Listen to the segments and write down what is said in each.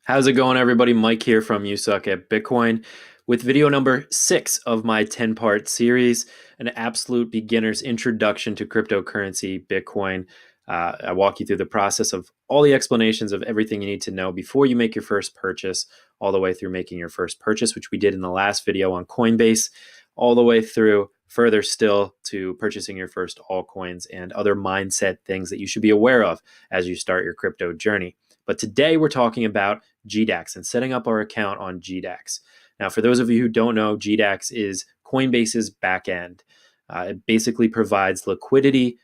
How's it going, everybody? Mike here from You Suck at Bitcoin with video number 6 of my 10-part series, an absolute beginner's introduction to cryptocurrency, Bitcoin. I walk you through the process of all the explanations of everything you need to know before you make your first purchase, all the way through making your first purchase, which we did in the last video on Coinbase, all the way through further still to purchasing your first altcoins and other mindset things that you should be aware of as you start your crypto journey. But today we're talking about GDAX and setting up our account on GDAX. Now, for those of you who don't know, GDAX is Coinbase's backend. It basically provides liquidity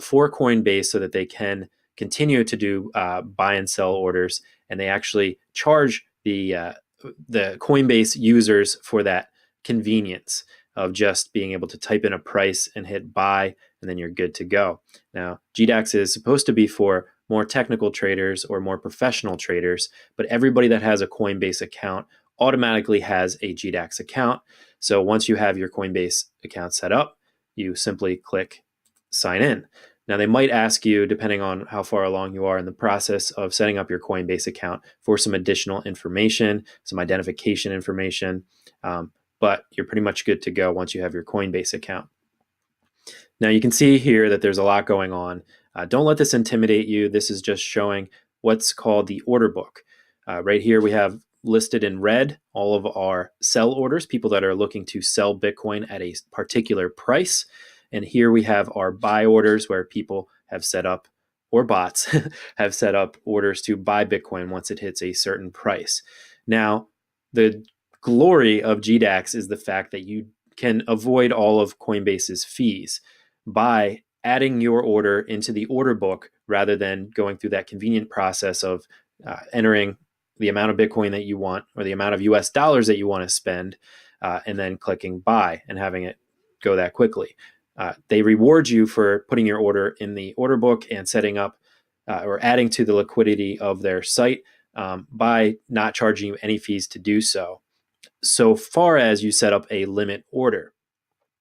for Coinbase so that they can continue to do buy and sell orders, and they actually charge the Coinbase users for that convenience of just being able to type in a price and hit buy, and then you're good to go. Now, GDAX is supposed to be for more technical traders or more professional traders, but everybody that has a Coinbase account automatically has a GDAX account. So once you have your Coinbase account set up, you simply click sign in. Now, they might ask you, depending on how far along you are in the process of setting up your Coinbase account, for some additional information, some identification information, but you're pretty much good to go once you have your Coinbase account. Now, you can see here that there's a lot going on. Don't let this intimidate you. This is just showing what's called the order book. Right here, we have listed in red all of our sell orders, people that are looking to sell Bitcoin at a particular price. And here we have our buy orders where people have set up, or bots have set up orders to buy Bitcoin once it hits a certain price. Now, the glory of GDAX is the fact that you can avoid all of Coinbase's fees by adding your order into the order book rather than going through that convenient process of entering the amount of Bitcoin that you want or the amount of US dollars that you want to spend and then clicking buy and having it go that quickly. They reward you for putting your order in the order book and setting up or adding to the liquidity of their site by not charging you any fees to do so, so far as you set up a limit order.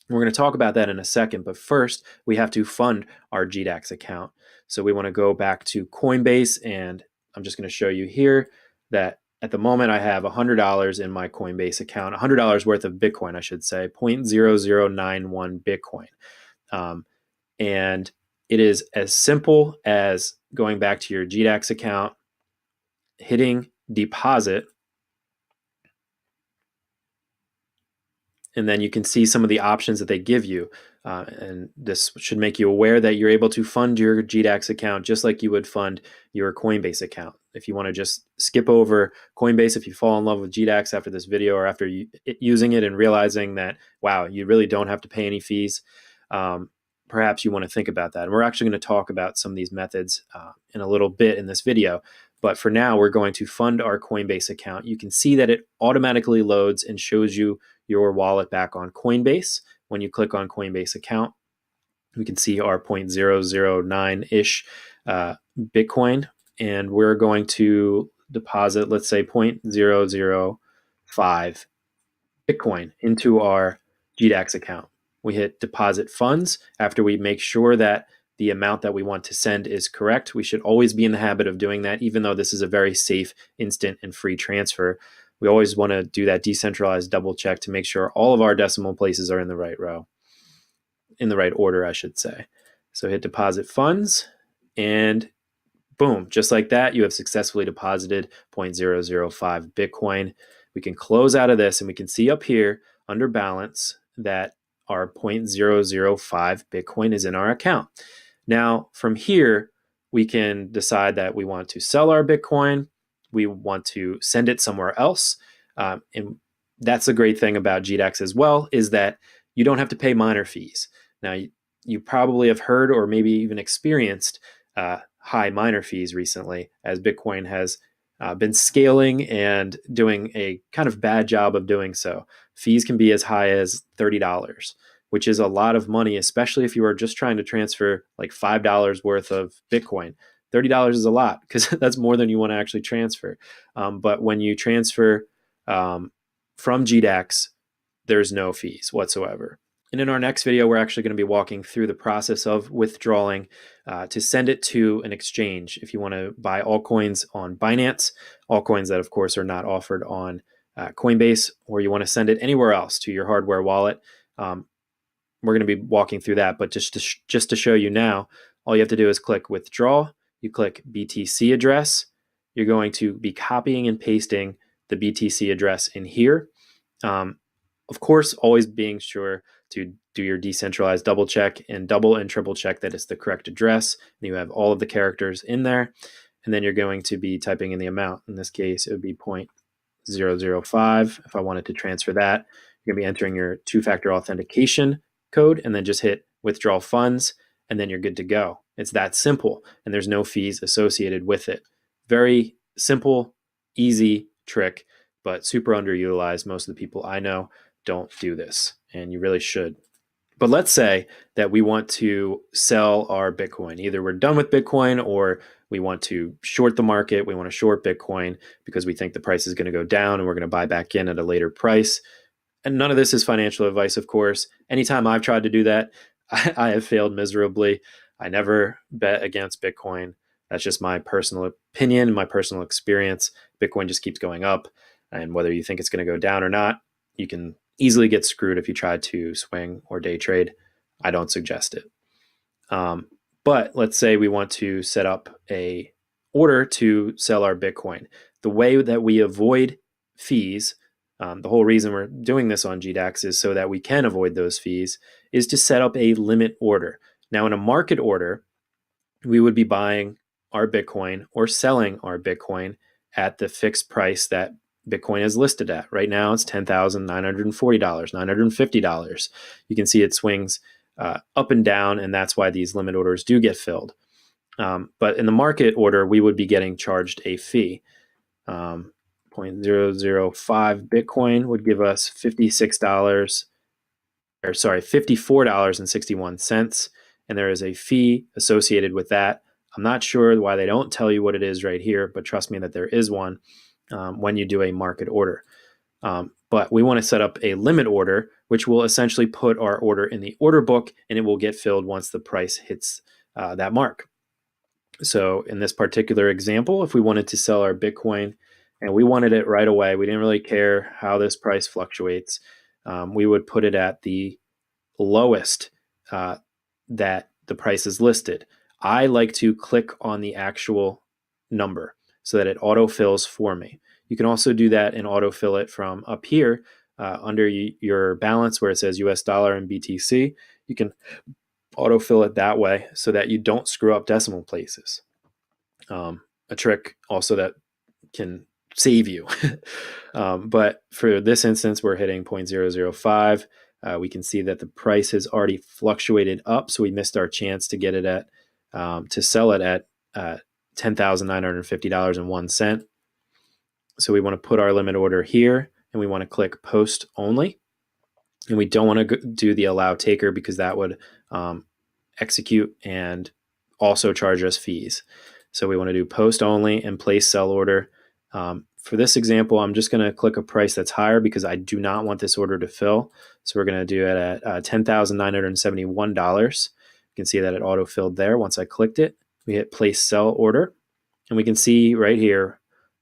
We're going to talk about that in a second, but first we have to fund our GDAX account. So we want to go back to Coinbase, and I'm just going to show you here that at the moment I have $100 in my Coinbase account, $100 worth of Bitcoin, I should say, 0.0091 Bitcoin. And it is as simple as going back to your GDAX account, hitting deposit, and then you can see some of the options that they give you. And this should make you aware that you're able to fund your GDAX account just like you would fund your Coinbase account. If you want to just skip over Coinbase, if you fall in love with GDAX after this video or after using it and realizing that, wow, you really don't have to pay any fees, perhaps you want to think about that. And we're actually going to talk about some of these methods in a little bit in this video. But for now, we're going to fund our Coinbase account. You can see that it automatically loads and shows you your wallet back on Coinbase. When you click on Coinbase account, we can see our 0.009-ish Bitcoin, and we're going to deposit, let's say 0.005 Bitcoin into our GDAX account. We hit deposit funds after we make sure that the amount that we want to send is correct. We should always be in the habit of doing that, even though this is a very safe, instant, and free transfer. We always want to do that decentralized double check to make sure all of our decimal places are in the right row, in the right order, I should say. So hit deposit funds, and boom, just like that, you have successfully deposited 0.005 Bitcoin. We can close out of this, and we can see up here under balance that our 0.005 Bitcoin is in our account. Now, from here, we can decide that we want to sell our Bitcoin, we want to send it somewhere else. And that's the great thing about GDAX as well, is that you don't have to pay miner fees. Now, you probably have heard or maybe even experienced high miner fees recently, as Bitcoin has been scaling and doing a kind of bad job of doing so. Fees can be as high as $30, which is a lot of money, especially if you are just trying to transfer like $5 worth of Bitcoin. $30 is a lot because that's more than you want to actually transfer. But when you transfer from GDAX, there's no fees whatsoever. And in our next video, we're actually going to be walking through the process of withdrawing to send it to an exchange. If you want to buy altcoins on Binance, altcoins that, of course, are not offered on Coinbase, or you want to send it anywhere else to your hardware wallet, we're going to be walking through that. But just to show you now, all you have to do is click withdraw. You click BTC address. You're going to be copying and pasting the BTC address in here. Of course, always being sure to do your decentralized double check and double and triple check that it's the correct address. And you have all of the characters in there. And then you're going to be typing in the amount. In this case, it would be 0.005. If I wanted to transfer that, you're going to be entering your two-factor authentication code and then just hit withdraw funds, and then you're good to go. It's that simple, and there's no fees associated with it. Very simple, easy trick, but super underutilized. Most of the people I know don't do this, and you really should. But let's say that we want to sell our Bitcoin. Either we're done with Bitcoin or we want to short the market. We want to short Bitcoin because we think the price is going to go down and we're going to buy back in at a later price. And none of this is financial advice, of course. Anytime I've tried to do that, I have failed miserably. I never bet against Bitcoin. That's just my personal opinion, my personal experience. Bitcoin just keeps going up. And whether you think it's going to go down or not, you can easily get screwed if you try to swing or day trade. I don't suggest it. But let's say we want to set up a order to sell our Bitcoin. The way that we avoid fees, the whole reason we're doing this on GDAX is so that we can avoid those fees, is to set up a limit order. Now, in a market order, we would be buying our Bitcoin or selling our Bitcoin at the fixed price that Bitcoin is listed at. Right now, it's $10,940, $950. You can see it swings up and down, and that's why these limit orders do get filled. But in the market order, we would be getting charged a fee. 0.005 Bitcoin would give us $54.61. And there is a fee associated with that. I'm not sure why they don't tell you what it is right here, but trust me that there is one when you do a market order. But we want to set up a limit order, which will essentially put our order in the order book, and it will get filled once the price hits that mark. So in this particular example, if we wanted to sell our Bitcoin and we wanted it right away, we didn't really care how this price fluctuates, we would put it at the lowest that the price is listed. I like to click on the actual number so that it autofills for me. You can also do that and autofill it from up here under your balance where it says US dollar and BTC. You can autofill it that way so that you don't screw up decimal places. A trick also that can save you. But for this instance, we're hitting 0.005. We can see that the price has already fluctuated up, so we missed our chance to get it at to sell it at $10,950.01. So we want to put our limit order here, and we want to click post only. And we don't want to do the allow taker because that would execute and also charge us fees. So we want to do post only and place sell order. For this example, I'm just going to click a price that's higher because I do not want this order to fill. So we're going to do it at $10,971. You can see that it auto-filled there. Once I clicked it, we hit place sell order, and we can see right here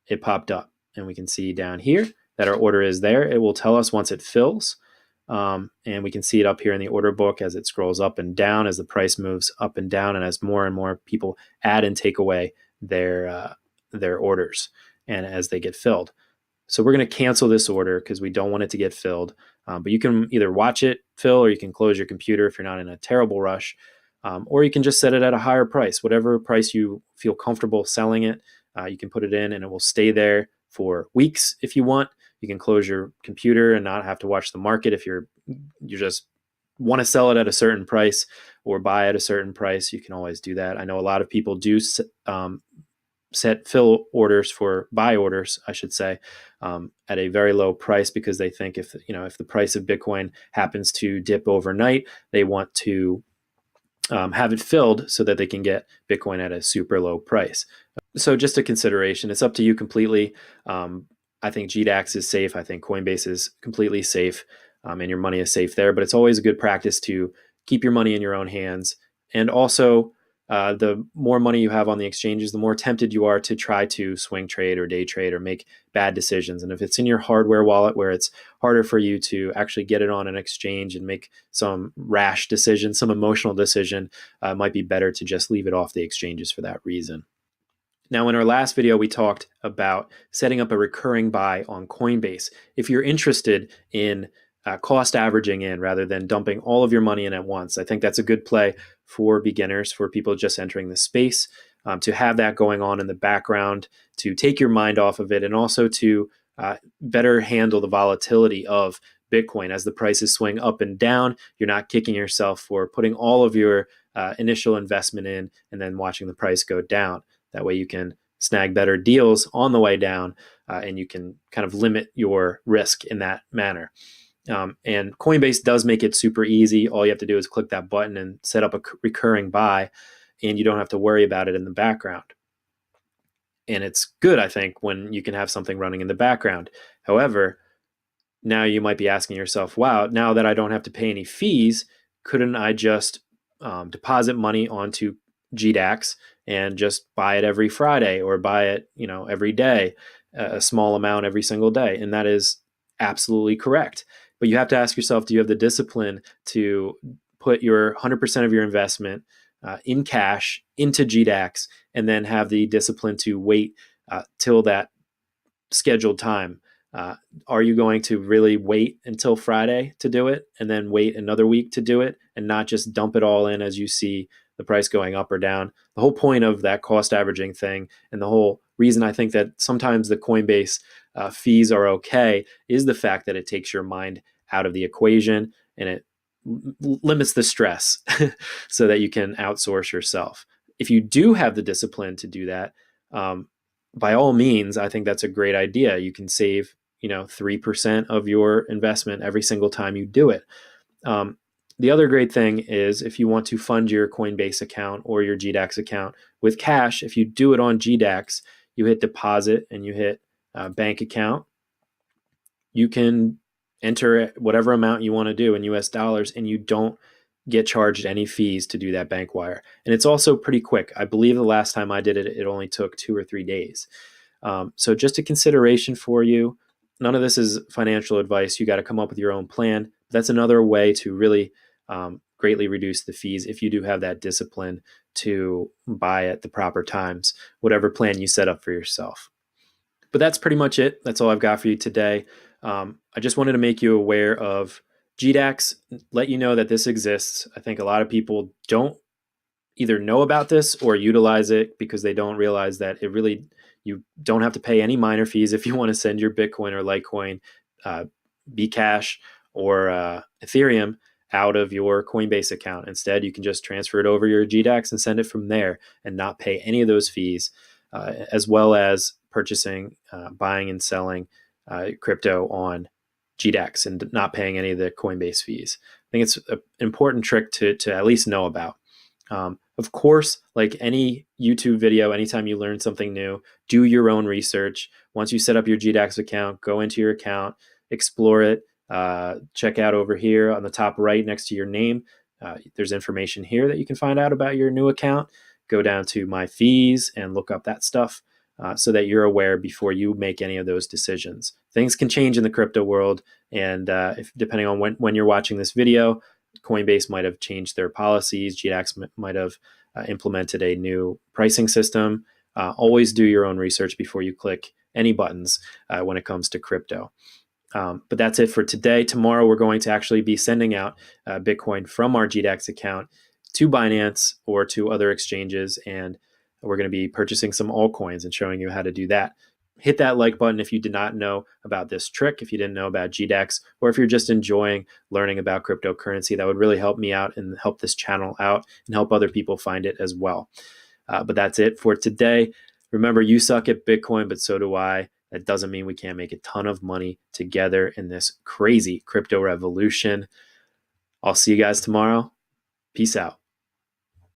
it popped up. And we can see down here that our order is there. It will tell us once it fills. And we can see it up here in the order book as it scrolls up and down, as the price moves up and down, and as more and more people add and take away their orders and as they get filled. So we're going to cancel this order because we don't want it to get filled. But you can either watch it fill or you can close your computer if you're not in a terrible rush. Or you can just set it at a higher price. Whatever price you feel comfortable selling it, you can put it in and it will stay there for weeks if you want. You can close your computer and not have to watch the market if you just want to sell it at a certain price or buy at a certain price. You can always do that. I know a lot of people do set fill orders for buy orders, I should say, at a very low price because they think if the price of Bitcoin happens to dip overnight, they want to have it filled so that they can get Bitcoin at a super low price. So just a consideration. It's up to you completely. I think GDAX is safe. I think Coinbase is completely safe. and your money is safe there. But it's always a good practice to keep your money in your own hands. And also, the more money you have on the exchanges, the more tempted you are to try to swing trade or day trade or make bad decisions. And if it's in your hardware wallet where it's harder for you to actually get it on an exchange and make some rash decision, some emotional decision, it might be better to just leave it off the exchanges for that reason. Now, in our last video, we talked about setting up a recurring buy on Coinbase. If you're interested in cost averaging in rather than dumping all of your money in at once, I think that's a good play for beginners, for people just entering the space, to have that going on in the background, to take your mind off of it, and also to better handle the volatility of Bitcoin. As the prices swing up and down, you're not kicking yourself for putting all of your initial investment in and then watching the price go down. That way you can snag better deals on the way down, and you can kind of limit your risk in that manner. And Coinbase does make it super easy. All you have to do is click that button and set up a recurring buy, and you don't have to worry about it in the background. And it's good, I think, when you can have something running in the background. However, now you might be asking yourself, wow, now that I don't have to pay any fees, couldn't I just deposit money onto GDAX and just buy it every Friday or buy it, every day, a small amount every single day? And that is absolutely correct. But you have to ask yourself, do you have the discipline to put your 100% of your investment in cash into GDAX and then have the discipline to wait till that scheduled time? Are you going to really wait until Friday to do it and then wait another week to do it and not just dump it all in as you see the price going up or down? The whole point of that cost averaging thing, and the whole reason I think that sometimes the Coinbase fees are okay, is the fact that it takes your mind out of the equation and it limits the stress so that you can outsource yourself. If you do have the discipline to do that, by all means, I think that's a great idea. You can save 3% of your investment every single time you do it. The other great thing is if you want to fund your Coinbase account or your GDAX account with cash, if you do it on GDAX, you hit deposit and you hit bank account, you can enter whatever amount you want to do in US dollars and you don't get charged any fees to do that bank wire. And it's also pretty quick. I believe the last time I did it, it only took 2 or 3 days. So just a consideration for you. None of this is financial advice. You got to come up with your own plan. That's another way to really greatly reduce the fees if you do have that discipline to buy at the proper times, whatever plan you set up for yourself. But that's pretty much it. That's all I've got for you today. I just wanted to make you aware of GDAX, let you know that this exists. I think a lot of people don't either know about this or utilize it because they don't realize that you don't have to pay any minor fees if you want to send your Bitcoin or Litecoin, Bcash or Ethereum out of your Coinbase account. Instead, you can just transfer it over your GDAX and send it from there and not pay any of those fees, as well as purchasing, buying and selling crypto on GDAX and not paying any of the Coinbase fees. I think it's an important trick to at least know about. Of course, like any YouTube video, anytime you learn something new, do your own research. Once you set up your GDAX account, go into your account, explore it, check out over here on the top right next to your name. There's information here that you can find out about your new account. Go down to my fees and look up that stuff. So that you're aware before you make any of those decisions. Things can change in the crypto world, and depending on when you're watching this video, Coinbase might have changed their policies. GDAX might have implemented a new pricing system. Always do your own research before you click any buttons when it comes to crypto. But that's it for today. Tomorrow, we're going to actually be sending out Bitcoin from our GDAX account to Binance or to other exchanges, and we're going to be purchasing some altcoins and showing you how to do that. Hit that like button if you did not know about this trick, if you didn't know about GDAX, or if you're just enjoying learning about cryptocurrency. That would really help me out and help this channel out and help other people find it as well. But that's it for today. Remember, you suck at Bitcoin, but so do I. That doesn't mean we can't make a ton of money together in this crazy crypto revolution. I'll see you guys tomorrow. Peace out.